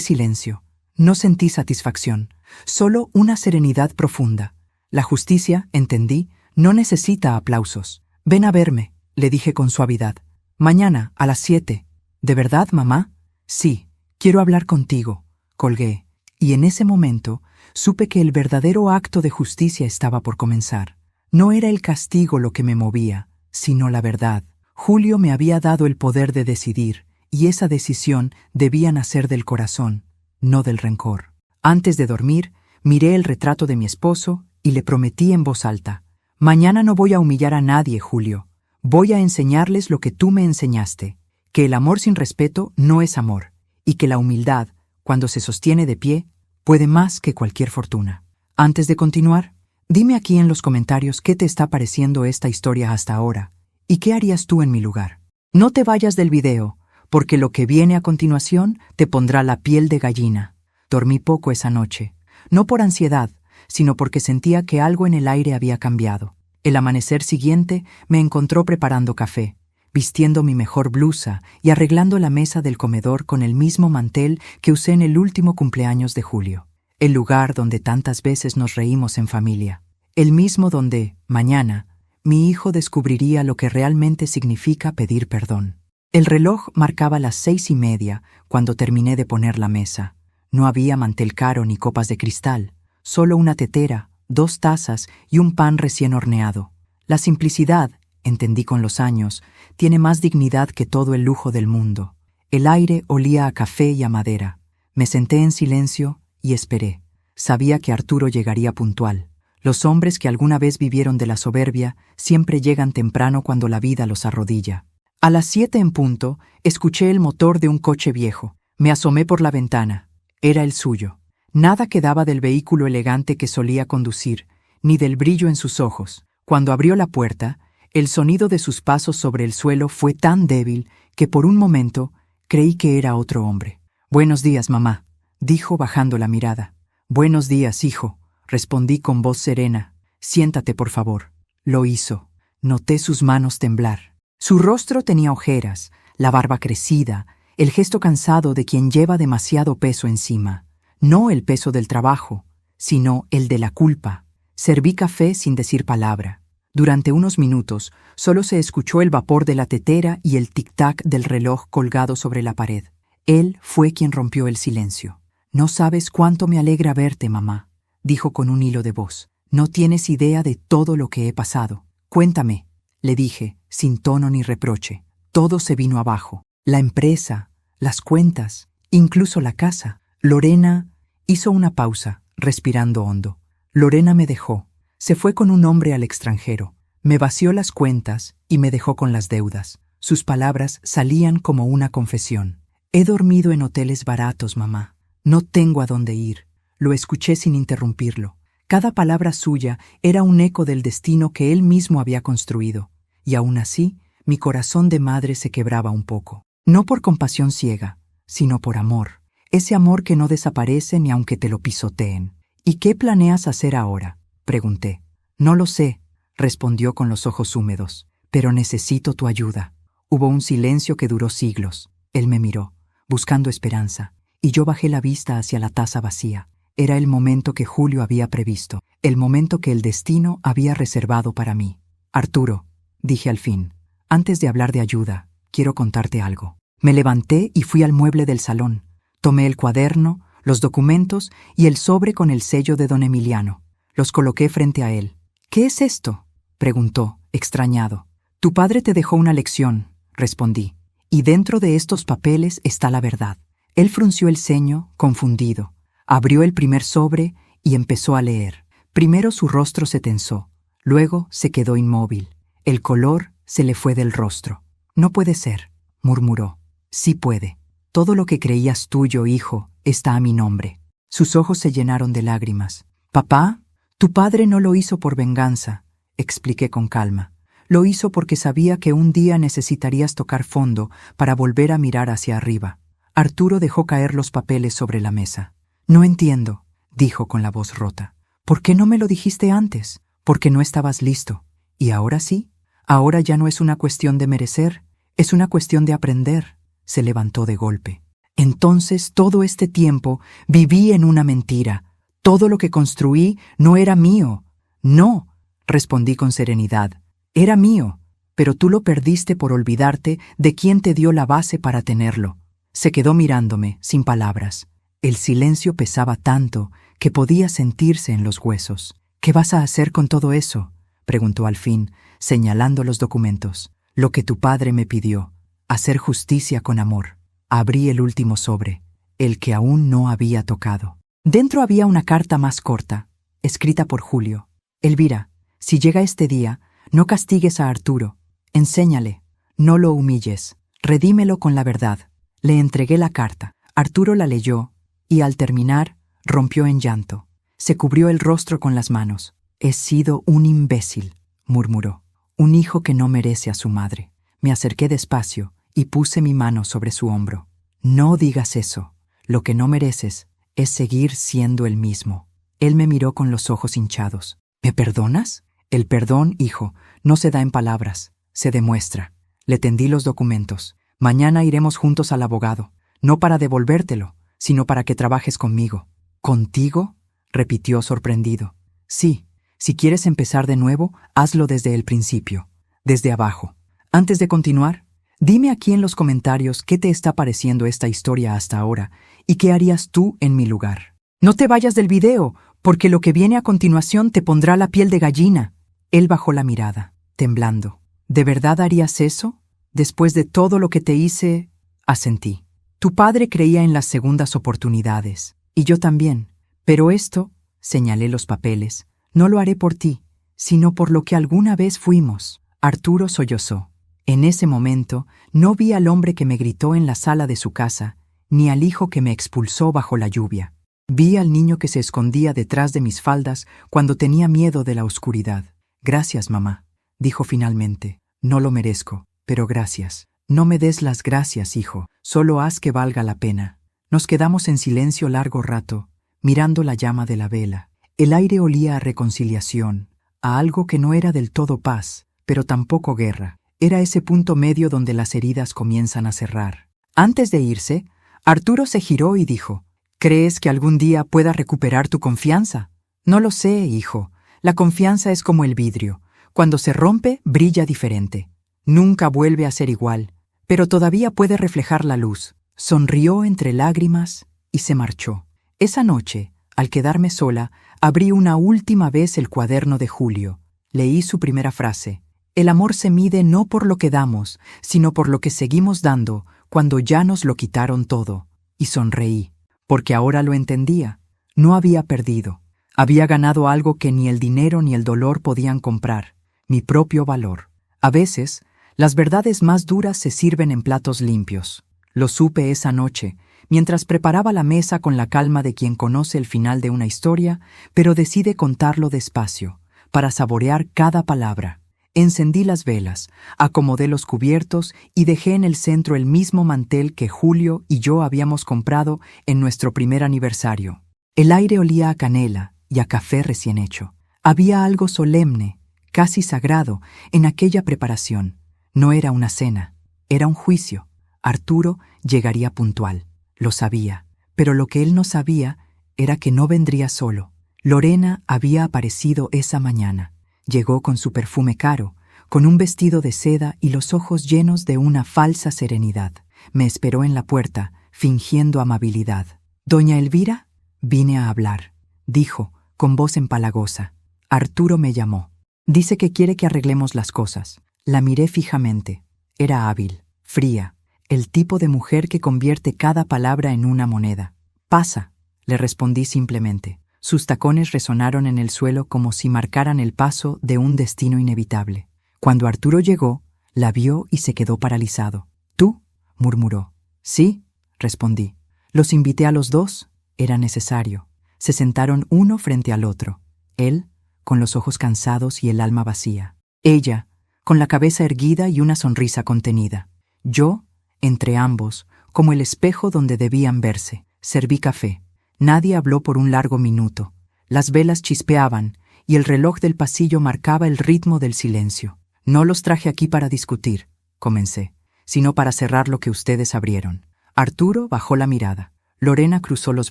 S1: silencio. No sentí satisfacción, solo una serenidad profunda. La justicia, entendí, no necesita aplausos. Ven a verme, le dije con suavidad. Mañana, a las 7. ¿De verdad, mamá? Sí, quiero hablar contigo. Colgué, y en ese momento supe que el verdadero acto de justicia estaba por comenzar. No era el castigo lo que me movía, sino la verdad. Julio me había dado el poder de decidir, y esa decisión debía nacer del corazón, no del rencor. Antes de dormir, miré el retrato de mi esposo y le prometí en voz alta: mañana no voy a humillar a nadie, Julio. Voy a enseñarles lo que tú me enseñaste, que el amor sin respeto no es amor, y que la humildad, cuando se sostiene de pie, puede más que cualquier fortuna. Antes de continuar, dime aquí en los comentarios qué te está pareciendo esta historia hasta ahora, y qué harías tú en mi lugar. No te vayas del video, porque lo que viene a continuación te pondrá la piel de gallina. Dormí poco esa noche, no por ansiedad, sino porque sentía que algo en el aire había cambiado. El amanecer siguiente me encontró preparando café, vistiendo mi mejor blusa y arreglando la mesa del comedor con el mismo mantel que usé en el último cumpleaños de Julio. El lugar donde tantas veces nos reímos en familia. El mismo donde, mañana, mi hijo descubriría lo que realmente significa pedir perdón. El reloj marcaba las 6:30 cuando terminé de poner la mesa. No había mantel caro ni copas de cristal, solo una tetera, 2 tazas y un pan recién horneado. La simplicidad, entendí con los años, tiene más dignidad que todo el lujo del mundo. El aire olía a café y a madera. Me senté en silencio y esperé. Sabía que Arturo llegaría puntual. Los hombres que alguna vez vivieron de la soberbia siempre llegan temprano cuando la vida los arrodilla. A las 7 en punto, escuché el motor de un coche viejo. Me asomé por la ventana. Era el suyo. Nada quedaba del vehículo elegante que solía conducir, ni del brillo en sus ojos. Cuando abrió la puerta, el sonido de sus pasos sobre el suelo fue tan débil que por un momento creí que era otro hombre. «Buenos días, mamá», dijo bajando la mirada. «Buenos días, hijo», respondí con voz serena. «Siéntate, por favor». Lo hizo. Noté sus manos temblar. Su rostro tenía ojeras, la barba crecida, el gesto cansado de quien lleva demasiado peso encima. No el peso del trabajo, sino el de la culpa. Serví café sin decir palabra. Durante unos minutos solo se escuchó el vapor de la tetera y el tic-tac del reloj colgado sobre la pared. Él fue quien rompió el silencio. «No sabes cuánto me alegra verte, mamá», dijo con un hilo de voz. «No tienes idea de todo lo que he pasado. Cuéntame», le dije, sin tono ni reproche. Todo se vino abajo. La empresa, las cuentas, incluso la casa. Lorena hizo una pausa, respirando hondo. Lorena me dejó. Se fue con un hombre al extranjero. Me vació las cuentas y me dejó con las deudas. Sus palabras salían como una confesión. «He dormido en hoteles baratos, mamá. No tengo a dónde ir». Lo escuché sin interrumpirlo. Cada palabra suya era un eco del destino que él mismo había construido. Y aún así, mi corazón de madre se quebraba un poco. No por compasión ciega, sino por amor. Ese amor que no desaparece ni aunque te lo pisoteen. «¿Y qué planeas hacer ahora?», pregunté. «No lo sé», respondió con los ojos húmedos. «Pero necesito tu ayuda». Hubo un silencio que duró siglos. Él me miró, buscando esperanza, y yo bajé la vista hacia la taza vacía. Era el momento que Julio había previsto, el momento que el destino había reservado para mí. «Arturo», dije al fin, «antes de hablar de ayuda, quiero contarte algo». Me levanté y fui al mueble del salón. Tomé el cuaderno, los documentos y el sobre con el sello de don Emiliano. Los coloqué frente a él. «¿Qué es esto?», preguntó, extrañado. «Tu padre te dejó una lección», respondí, «y dentro de estos papeles está la verdad». Él frunció el ceño, confundido. Abrió el primer sobre y empezó a leer. Primero su rostro se tensó, luego se quedó inmóvil. El color se le fue del rostro. «No puede ser», murmuró. «Sí puede. Todo lo que creías tuyo, hijo, está a mi nombre». Sus ojos se llenaron de lágrimas. «Papá, tu padre no lo hizo por venganza», expliqué con calma. «Lo hizo porque sabía que un día necesitarías tocar fondo para volver a mirar hacia arriba». Arturo dejó caer los papeles sobre la mesa. «No entiendo», dijo con la voz rota. «¿Por qué no me lo dijiste antes? Porque no estabas listo. ¿Y ahora sí? Ahora ya no es una cuestión de merecer, es una cuestión de aprender». Se levantó de golpe. «Entonces todo este tiempo viví en una mentira. Todo lo que construí no era mío». «No», respondí con serenidad. «Era mío, pero tú lo perdiste por olvidarte de quién te dio la base para tenerlo». Se quedó mirándome, sin palabras. El silencio pesaba tanto que podía sentirse en los huesos. «¿Qué vas a hacer con todo eso?», preguntó al fin, señalando los documentos. «Lo que tu padre me pidió, hacer justicia con amor». Abrí el último sobre, el que aún no había tocado. Dentro había una carta más corta, escrita por Julio. «Elvira, si llega este día, no castigues a Arturo. Enséñale, no lo humilles, redímelo con la verdad». Le entregué la carta. Arturo la leyó y, al terminar, rompió en llanto. Se cubrió el rostro con las manos. «He sido un imbécil», murmuró. «Un hijo que no merece a su madre». Me acerqué despacio y puse mi mano sobre su hombro. «No digas eso. Lo que no mereces es seguir siendo el mismo». Él me miró con los ojos hinchados. «¿Me perdonas?». «El perdón, hijo, no se da en palabras, se demuestra». Le tendí los documentos. «Mañana iremos juntos al abogado, no para devolvértelo, sino para que trabajes conmigo». «¿Contigo?», repitió sorprendido. «Sí, si quieres empezar de nuevo, hazlo desde el principio, desde abajo. Antes de continuar, dime aquí en los comentarios qué te está pareciendo esta historia hasta ahora y qué harías tú en mi lugar. No te vayas del video, porque lo que viene a continuación te pondrá la piel de gallina». Él bajó la mirada, temblando. «¿De verdad harías eso? Después de todo lo que te hice», asentí. «Tu padre creía en las segundas oportunidades, y yo también. Pero esto», señalé los papeles, «no lo haré por ti, sino por lo que alguna vez fuimos». Arturo sollozó. En ese momento no vi al hombre que me gritó en la sala de su casa, ni al hijo que me expulsó bajo la lluvia. Vi al niño que se escondía detrás de mis faldas cuando tenía miedo de la oscuridad. «Gracias, mamá», dijo finalmente. «No lo merezco, pero gracias». «No me des las gracias, hijo, solo haz que valga la pena». Nos quedamos en silencio largo rato, mirando la llama de la vela. El aire olía a reconciliación, a algo que no era del todo paz, pero tampoco guerra. Era ese punto medio donde las heridas comienzan a cerrar. Antes de irse, Arturo se giró y dijo: «¿Crees que algún día pueda recuperar tu confianza?». No lo sé, hijo. La confianza es como el vidrio. Cuando se rompe, brilla diferente. Nunca vuelve a ser igual, pero todavía puede reflejar la luz. Sonrió entre lágrimas y se marchó. Esa noche, al quedarme sola, abrí una última vez el cuaderno de Julio. Leí su primera frase. El amor se mide no por lo que damos, sino por lo que seguimos dando cuando ya nos lo quitaron todo. Y sonreí, porque ahora lo entendía. No había perdido. Había ganado algo que ni el dinero ni el dolor podían comprar, mi propio valor. A veces, las verdades más duras se sirven en platos limpios. Lo supe esa noche, mientras preparaba la mesa con la calma de quien conoce el final de una historia, pero decide contarlo despacio, para saborear cada palabra. Encendí las velas, acomodé los cubiertos y dejé en el centro el mismo mantel que Julio y yo habíamos comprado en nuestro primer aniversario. El aire olía a canela y a café recién hecho. Había algo solemne, casi sagrado, en aquella preparación. No era una cena, era un juicio. Arturo llegaría puntual, lo sabía, pero lo que él no sabía era que no vendría solo. Lorena había aparecido esa mañana. Llegó con su perfume caro, con un vestido de seda y los ojos llenos de una falsa serenidad. Me esperó en la puerta, fingiendo amabilidad. «Doña Elvira, vine a hablar», dijo, con voz empalagosa. Arturo me llamó. Dice que quiere que arreglemos las cosas. La miré fijamente. Era hábil, fría, el tipo de mujer que convierte cada palabra en una moneda. «Pasa», le respondí simplemente. Sus tacones resonaron en el suelo como si marcaran el paso de un destino inevitable. Cuando Arturo llegó, la vio y se quedó paralizado. «¿Tú?», murmuró. «Sí», respondí. Los invité a los dos. Era necesario. Se sentaron uno frente al otro. Él, con los ojos cansados y el alma vacía. Ella, con la cabeza erguida y una sonrisa contenida. Yo, entre ambos, como el espejo donde debían verse. Serví café. Nadie habló por un largo minuto. Las velas chispeaban y el reloj del pasillo marcaba el ritmo del silencio. «No los traje aquí para discutir», comencé, «sino para cerrar lo que ustedes abrieron». Arturo bajó la mirada. Lorena cruzó los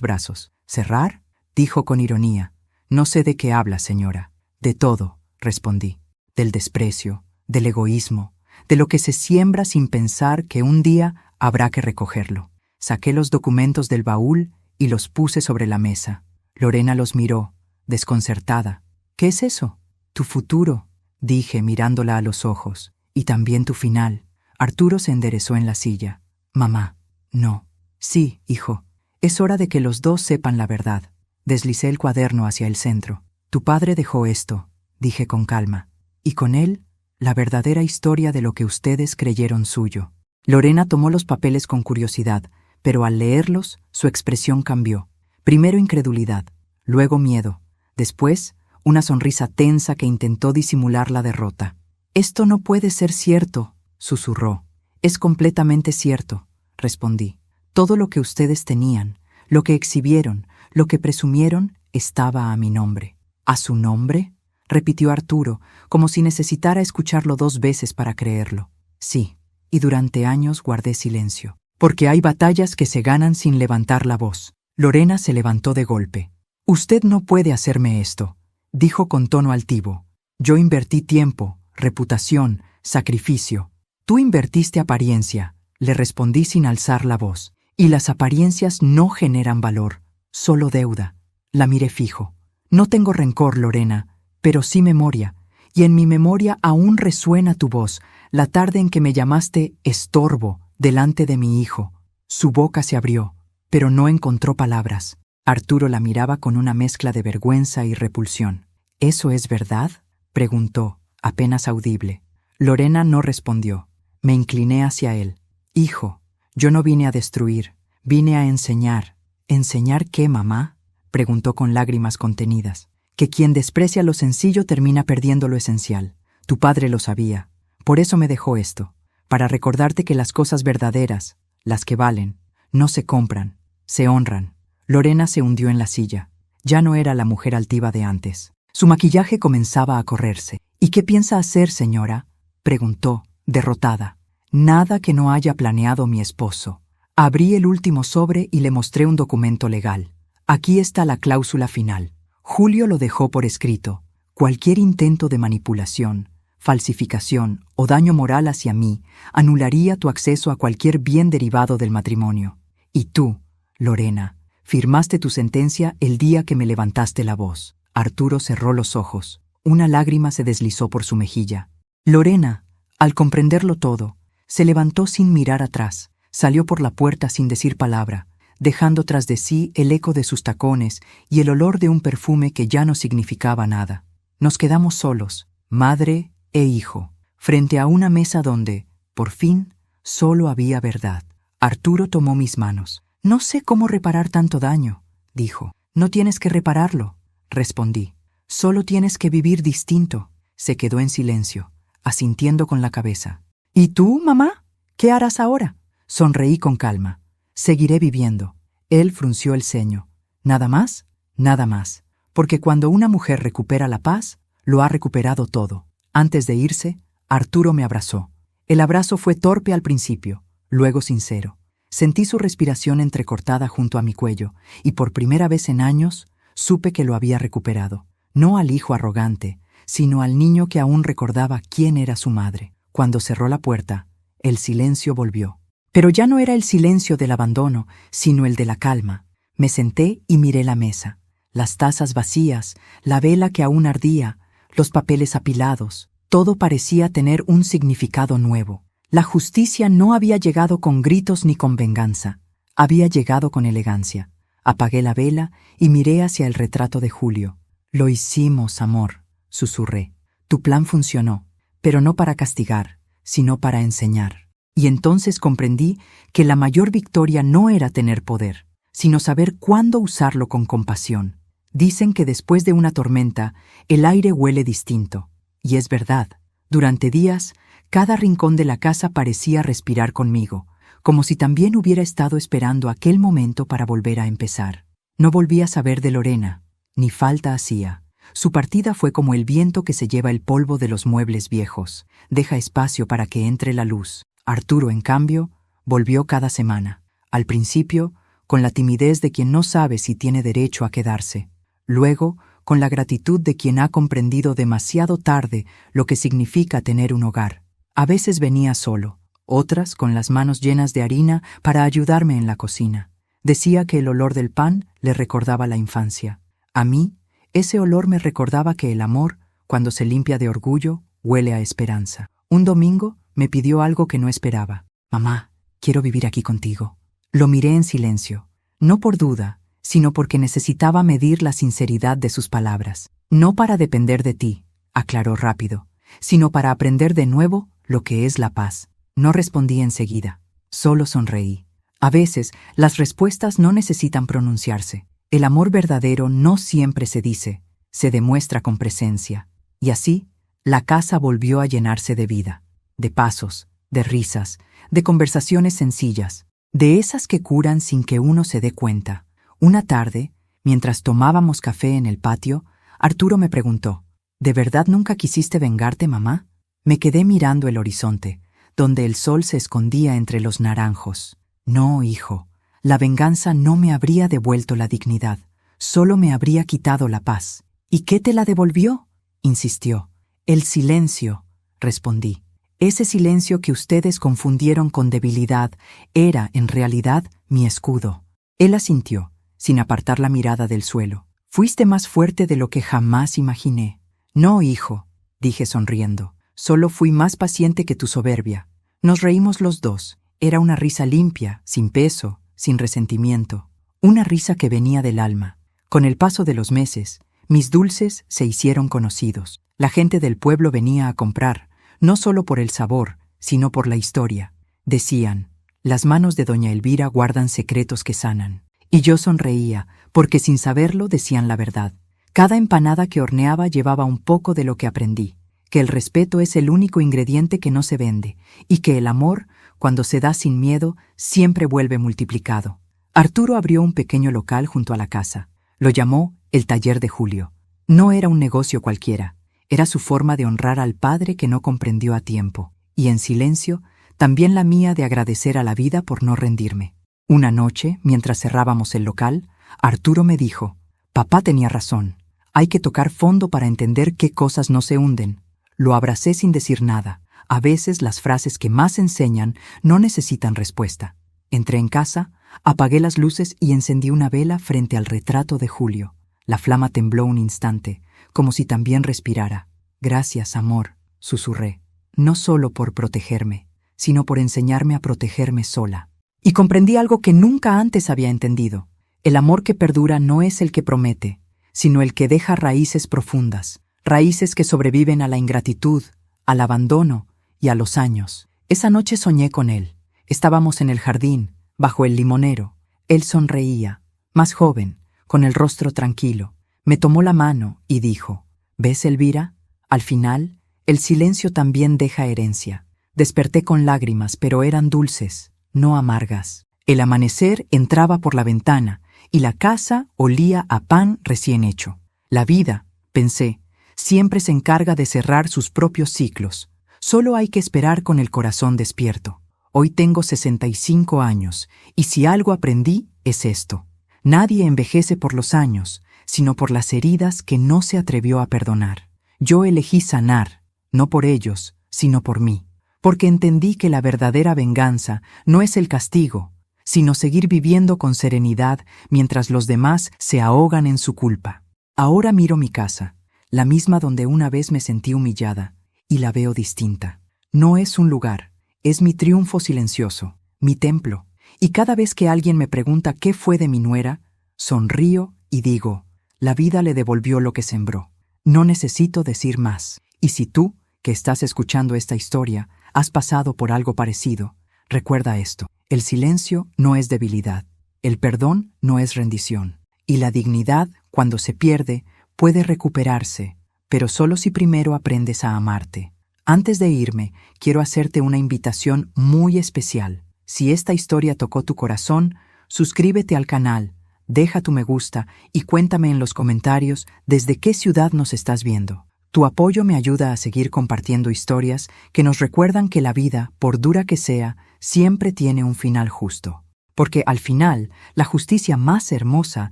S1: brazos. «¿Cerrar?», dijo con ironía. «No sé de qué habla, señora». «De todo», respondí. «Del desprecio, del egoísmo, de lo que se siembra sin pensar que un día habrá que recogerlo». Saqué los documentos del baúl y los puse sobre la mesa. Lorena los miró, desconcertada. «¿Qué es eso?». «Tu futuro», dije mirándola a los ojos, «y también tu final». Arturo se enderezó en la silla. «Mamá, no». «Sí, hijo, es hora de que los dos sepan la verdad». Deslicé el cuaderno hacia el centro. «Tu padre dejó esto», dije con calma, «y con él, la verdadera historia de lo que ustedes creyeron suyo». Lorena tomó los papeles con curiosidad, pero al leerlos, su expresión cambió. Primero incredulidad, luego miedo, después una sonrisa tensa que intentó disimular la derrota. «Esto no puede ser cierto», susurró. «Es completamente cierto», respondí. «Todo lo que ustedes tenían, lo que exhibieron, lo que presumieron, estaba a mi nombre». «¿A su nombre?», repitió Arturo, como si necesitara escucharlo 2 veces para creerlo. «Sí, y durante años guardé silencio. Porque hay batallas que se ganan sin levantar la voz». Lorena se levantó de golpe. «Usted no puede hacerme esto», dijo con tono altivo. «Yo invertí tiempo, reputación, sacrificio. Tú invertiste apariencia», le respondí sin alzar la voz. «Y las apariencias no generan valor, solo deuda». La miré fijo. «No tengo rencor, Lorena, pero sí memoria, y en mi memoria aún resuena tu voz, la tarde en que me llamaste estorbo delante de mi hijo». Su boca se abrió, pero no encontró palabras. Arturo la miraba con una mezcla de vergüenza y repulsión. «¿Eso es verdad?», preguntó, apenas audible. Lorena no respondió. Me incliné hacia él. «Hijo, yo no vine a destruir, vine a enseñar». «¿Enseñar qué, mamá?», preguntó con lágrimas contenidas. «Que quien desprecia lo sencillo termina perdiendo lo esencial. Tu padre lo sabía. Por eso me dejó esto, para recordarte que las cosas verdaderas, las que valen, no se compran, se honran». Lorena se hundió en la silla. Ya no era la mujer altiva de antes. Su maquillaje comenzaba a correrse. «¿Y qué piensa hacer, señora?», preguntó, derrotada. «Nada que no haya planeado mi esposo». Abrí el último sobre y le mostré un documento legal. «Aquí está la cláusula final. Julio lo dejó por escrito. Cualquier intento de manipulación, falsificación o daño moral hacia mí anularía tu acceso a cualquier bien derivado del matrimonio. Y tú, Lorena, firmaste tu sentencia el día que me levantaste la voz. Arturo cerró los ojos. Una lágrima se deslizó por su mejilla. Lorena, al comprenderlo todo, se levantó sin mirar atrás, salió por la puerta sin decir palabra, dejando tras de sí el eco de sus tacones y el olor de un perfume que ya no significaba nada. Nos quedamos solos, madre e hijo, frente a una mesa donde, por fin, solo había verdad. Arturo tomó mis manos. No sé cómo reparar tanto daño, dijo. No tienes que repararlo, respondí. Solo tienes que vivir distinto. Se quedó en silencio, asintiendo con la cabeza. ¿Y tú, mamá? ¿Qué harás ahora? Sonreí con calma. Seguiré viviendo. Él frunció el ceño. ¿Nada más? Nada más. Porque cuando una mujer recupera la paz, lo ha recuperado todo. Antes de irse, Arturo me abrazó. El abrazo fue torpe al principio, luego sincero. Sentí su respiración entrecortada junto a mi cuello, y por primera vez en años supe que lo había recuperado. No al hijo arrogante, sino al niño que aún recordaba quién era su madre. Cuando cerró la puerta, el silencio volvió. Pero ya no era el silencio del abandono, sino el de la calma. Me senté y miré la mesa. Las tazas vacías, la vela que aún ardía, los papeles apilados. Todo parecía tener un significado nuevo. La justicia no había llegado con gritos ni con venganza. Había llegado con elegancia. Apagué la vela y miré hacia el retrato de Julio. Lo hicimos, amor, susurré. Tu plan funcionó, pero no para castigar, sino para enseñar. Y entonces comprendí que la mayor victoria no era tener poder, sino saber cuándo usarlo con compasión. Dicen que después de una tormenta, el aire huele distinto. Y es verdad. Durante días, cada rincón de la casa parecía respirar conmigo, como si también hubiera estado esperando aquel momento para volver a empezar. No volví a saber de Lorena, ni falta hacía. Su partida fue como el viento que se lleva el polvo de los muebles viejos. Deja espacio para que entre la luz. Arturo, en cambio, volvió cada semana. Al principio, con la timidez de quien no sabe si tiene derecho a quedarse. Luego, con la gratitud de quien ha comprendido demasiado tarde lo que significa tener un hogar. A veces venía solo, otras con las manos llenas de harina para ayudarme en la cocina. Decía que el olor del pan le recordaba la infancia. A mí, ese olor me recordaba que el amor, cuando se limpia de orgullo, huele a esperanza. Un domingo me pidió algo que no esperaba. Mamá, quiero vivir aquí contigo. Lo miré en silencio, no por duda, sino porque necesitaba medir la sinceridad de sus palabras. No para depender de ti, aclaró rápido, sino para aprender de nuevo lo que es la paz. No respondí enseguida, solo sonreí. A veces, las respuestas no necesitan pronunciarse. El amor verdadero no siempre se dice, se demuestra con presencia. Y así, la casa volvió a llenarse de vida, de pasos, de risas, de conversaciones sencillas, de esas que curan sin que uno se dé cuenta. Una tarde, mientras tomábamos café en el patio, Arturo me preguntó, ¿de verdad nunca quisiste vengarte, mamá? Me quedé mirando el horizonte, donde el sol se escondía entre los naranjos. No, hijo, la venganza no me habría devuelto la dignidad, solo me habría quitado la paz. ¿Y qué te la devolvió?, insistió. El silencio, respondí. Ese silencio que ustedes confundieron con debilidad era, en realidad, mi escudo. Él asintió, sin apartar la mirada del suelo. Fuiste más fuerte de lo que jamás imaginé. No, hijo, dije sonriendo. Solo fui más paciente que tu soberbia. Nos reímos los dos. Era una risa limpia, sin peso, sin resentimiento. Una risa que venía del alma. Con el paso de los meses, mis dulces se hicieron conocidos. La gente del pueblo venía a comprar, no solo por el sabor, sino por la historia. Decían, las manos de doña Elvira guardan secretos que sanan. Y yo sonreía, porque sin saberlo decían la verdad. Cada empanada que horneaba llevaba un poco de lo que aprendí, que el respeto es el único ingrediente que no se vende, y que el amor, cuando se da sin miedo, siempre vuelve multiplicado. Arturo abrió un pequeño local junto a la casa. Lo llamó el Taller de Julio. No era un negocio cualquiera. Era su forma de honrar al padre que no comprendió a tiempo, y en silencio, también la mía de agradecer a la vida por no rendirme. Una noche, mientras cerrábamos el local, Arturo me dijo, «Papá tenía razón, Hay que tocar fondo para entender qué cosas no se hunden. Lo abracé sin decir nada. A veces las frases que más enseñan no necesitan respuesta. Entré en casa, apagué las luces y encendí una vela frente al retrato de Julio. La flama tembló un instante, como si también respirara. Gracias, amor, susurré. No solo por protegerme, sino por enseñarme a protegerme sola. Y comprendí algo que nunca antes había entendido. El amor que perdura no es el que promete, sino el que deja raíces profundas, raíces que sobreviven a la ingratitud, al abandono y a los años. Esa noche soñé con él. Estábamos en el jardín, bajo el limonero. Él sonreía, más joven, con el rostro tranquilo. Me tomó la mano y dijo, ¿ves, Elvira? Al final, el silencio también deja herencia. Desperté con lágrimas, pero eran dulces, no amargas. El amanecer entraba por la ventana y la casa olía a pan recién hecho. La vida, pensé, siempre se encarga de cerrar sus propios ciclos. Solo hay que esperar con el corazón despierto. Hoy tengo 65 años, y si algo aprendí es esto. Nadie envejece por los años, sino por las heridas que no se atrevió a perdonar. Yo elegí sanar, no por ellos, sino por mí. Porque entendí que la verdadera venganza no es el castigo, sino seguir viviendo con serenidad mientras los demás se ahogan en su culpa. Ahora miro mi casa, la misma donde una vez me sentí humillada, y la veo distinta. No es un lugar, es mi triunfo silencioso, mi templo. Y cada vez que alguien me pregunta qué fue de mi nuera, sonrío y digo, la vida le devolvió lo que sembró. No necesito decir más. Y si tú, que estás escuchando esta historia, has pasado por algo parecido, recuerda esto. El silencio no es debilidad, el perdón no es rendición. Y la dignidad, cuando se pierde, puede recuperarse, pero solo si primero aprendes a amarte. Antes de irme, quiero hacerte una invitación muy especial. Si esta historia tocó tu corazón, suscríbete al canal, deja tu me gusta y cuéntame en los comentarios desde qué ciudad nos estás viendo. Tu apoyo me ayuda a seguir compartiendo historias que nos recuerdan que la vida, por dura que sea, siempre tiene un final justo. Porque al final, la justicia más hermosa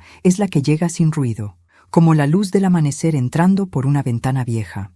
S1: es la que llega sin ruido, como la luz del amanecer entrando por una ventana vieja.